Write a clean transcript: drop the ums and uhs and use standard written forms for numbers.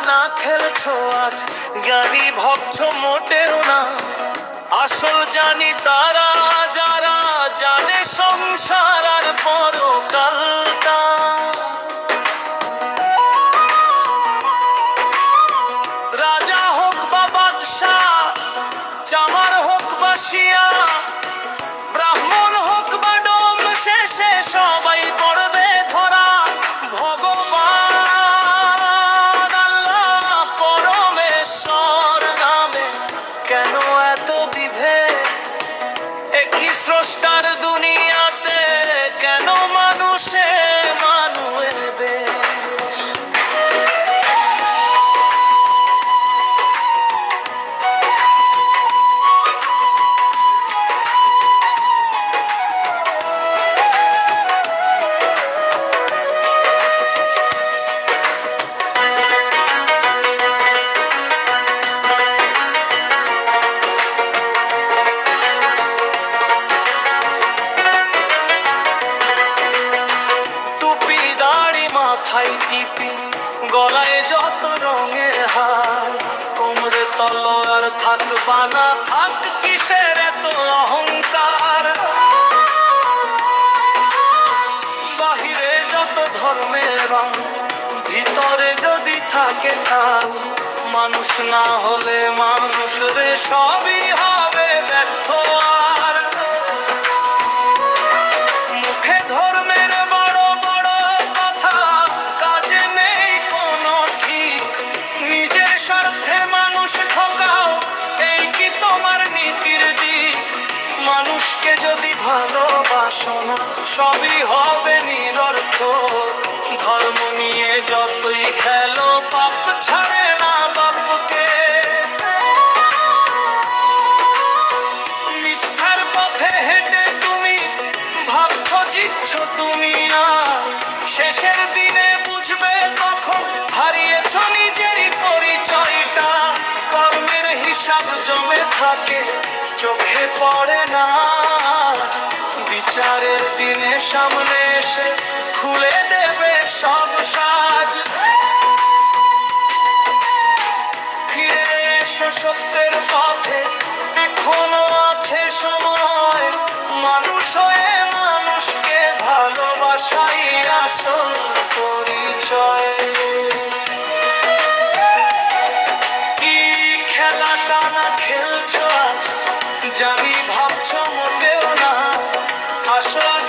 না খেলছো আজ, জ্ঞানী ভাবছো মোটেও না। আসল জানি তারা যারা জানে সংসার আর পরকালটা। রাজা হোক বা বাদশাহ, চামার হোক বা শিয়া, ব্রাহ্মণ হোক বা ডোম, শেষে সবাই পড়বে ধরা। ভগবান আল্লাহ পরমেশ্বর নামে কেন এত বিভেদ? একই স্রষ্টার দুনিয়াতে কেন মানুষে মানুয়ে বেশ? মাথায় টিপি, গলায় যত রঙের হার, কোমরে তলোয়ার থাক বা না থাক, কিসের এত অহংকার? বাহিরে যত ধর্মের রং, ভিতরে যদি থাকে তার, মানুষ না হলে মানুষ রে সবই হবে ব্যর্থ। আর মুখে ধর্মের বড় বড় কথা, কাজে নেই কোনো ঠিক। নিজের স্বার্থে মানুষ ঠকাও, এই কি তোমার নীতির দিক? মানুষকে যদি ভালোবাসো না, সবই হবে নিরর্থক। ধর্ম নিয়ে যতই খেলো, পাপ ছাড়ে না বাপকে। মিথ্যার পথে হেঁটে তুমি ভাবছো জিতছ তুমি, আর শেষের দিনে বুঝবে তখন হারিয়েছ নিজেরই পরিচয়টা। কর্মের হিসাব জমে থাকে, চোখে পড়ে না। বিচারের দিনে সামনে এসে খুলে দেবে সব সাজ। ফিরে এসো সত্যের পথে, এখনো আছে সময়। মানুষ হয়ে মানুষকে ভালোবাসাই আসল পরিচয়। কি খেলাটা না খেলছো আজ, জানি ভাবছো মোটেও না। আসল